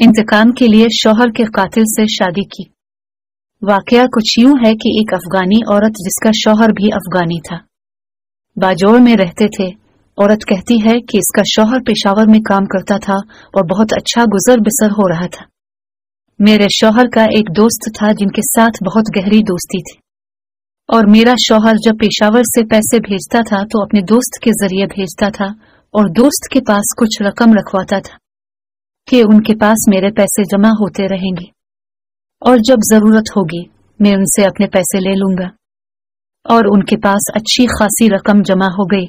इंतकाम के लिए शौहर के कातिल से शादी की। वाकया कुछ यूं है कि एक अफगानी औरत जिसका शौहर भी अफगानी था, बाजोर में रहते थे। औरत कहती है कि इसका शौहर पेशावर में काम करता था और बहुत अच्छा गुजर बसर हो रहा था। मेरे शौहर का एक दोस्त था जिनके साथ बहुत गहरी दोस्ती थी, और मेरा शौहर जब पेशावर से पैसे भेजता था तो अपने दोस्त के जरिए भेजता था और दोस्त के पास कुछ रकम रखवाता था कि उनके पास मेरे पैसे जमा होते रहेंगे और जब जरूरत होगी मैं उनसे अपने पैसे ले लूंगा। और उनके पास अच्छी खासी रकम जमा हो गई।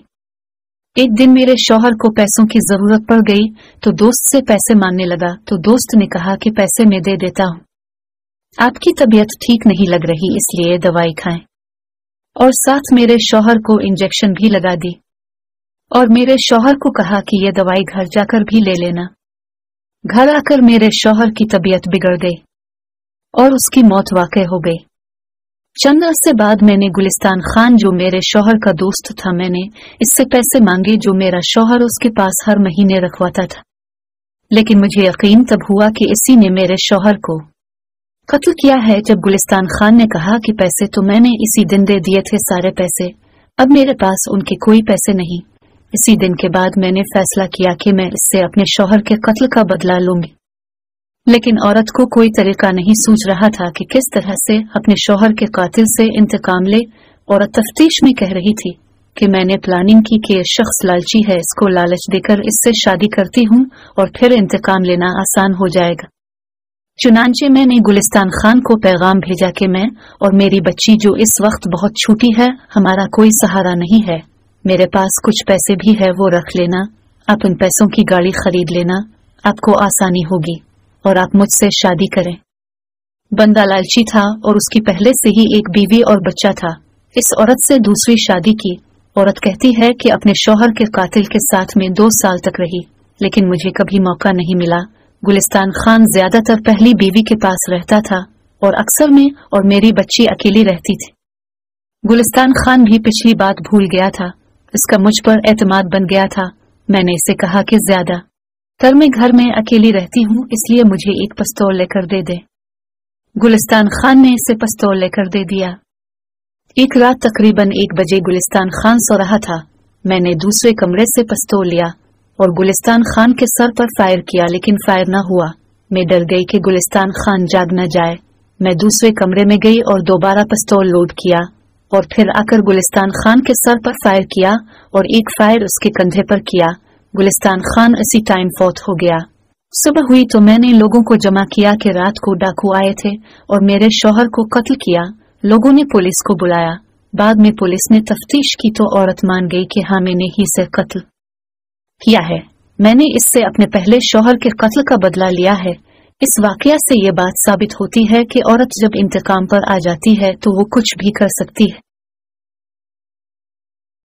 एक दिन मेरे शौहर को पैसों की जरूरत पड़ गई तो दोस्त से पैसे मांगने लगा, तो दोस्त ने कहा कि पैसे मैं दे देता हूं, आपकी तबीयत ठीक नहीं लग रही इसलिए दवाई खाएं। और साथ मेरे शौहर को इंजेक्शन भी लगा दी और मेरे शौहर को कहा कि यह दवाई घर जाकर भी ले लेना। घर आकर मेरे शौहर की तबीयत बिगड़ गई और उसकी मौत वाक़ई हो गई। चंद अरसे बाद मैंने गुलिस्तान खान जो मेरे शौहर का दोस्त था, मैंने इससे पैसे मांगे जो मेरा शौहर उसके पास हर महीने रखवाता था। लेकिन मुझे यकीन तब हुआ कि इसी ने मेरे शौहर को कत्ल किया है। जब गुलिस्तान खान ने कहा कि पैसे तो मैंने इसी दिन दे दिए थे, सारे पैसे, अब मेरे पास उनके कोई पैसे नहीं। इसी दिन के बाद मैंने फैसला किया कि मैं इससे अपने शौहर के कत्ल का बदला लूंगी। लेकिन औरत को कोई तरीका नहीं सूझ रहा था कि किस तरह से अपने शौहर के कातिल से इंतकाम ले। औरत तफ्तीश में कह रही थी कि मैंने प्लानिंग की कि ये शख्स लालची है, इसको लालच देकर इससे शादी करती हूँ और फिर इंतकाम लेना आसान हो जाएगा। चुनांचे मैंने गुलिस्तान खान को पैगाम भेजा कि मैं और मेरी बच्ची जो इस वक्त बहुत छोटी है, हमारा कोई सहारा नहीं है, मेरे पास कुछ पैसे भी है, वो रख लेना, आप उन पैसों की गाड़ी खरीद लेना, आपको आसानी होगी और आप मुझसे शादी करें। बंदा लालची था और उसकी पहले से ही एक बीवी और बच्चा था। इस औरत से दूसरी शादी की। औरत कहती है कि अपने शौहर के कातिल के साथ में 2 साल तक रही, लेकिन मुझे कभी मौका नहीं मिला। गुलिस्तान खान ज्यादातर पहली बीवी के पास रहता था और अक्सर मैं और मेरी बच्ची अकेली रहती थी। गुलिस्तान खान भी पिछली बात भूल गया था, इसका मुझ पर एतमाद बन गया था। मैंने इसे कहा कि ज्यादा तर मैं घर में अकेली रहती हूँ, इसलिए मुझे एक पिस्तौल लेकर दे दे। गुलिस्तान खान ने इसे पिस्तौल लेकर दे दिया। एक रात तकरीबन 1 बजे गुलिस्तान खान सो रहा था। मैंने दूसरे कमरे से पिस्तौल लिया और गुलिस्तान खान के सर पर फायर किया, लेकिन फायर न हुआ। मैं डर गई कि गुलिस्तान खान जाग न जाए। मैं दूसरे कमरे में गई और दोबारा पिस्तौल लोड किया और फिर आकर गुलिस्तान खान के सर पर फायर किया और एक फायर उसके कंधे पर किया। गुलिस्तान खान इसी टाइम फौत हो गया। सुबह हुई तो मैंने लोगों को जमा किया कि रात को डाकू आए थे और मेरे शौहर को कत्ल किया। लोगों ने पुलिस को बुलाया। बाद में पुलिस ने तफ्तीश की तो औरत मान गई कि हाँ, मैंने ही से कत्ल किया है, मैंने इससे अपने पहले शौहर के कत्ल का बदला लिया है। इस वाकया से ये बात साबित होती है कि औरत जब इंतकाम पर आ जाती है तो वो कुछ भी कर सकती है।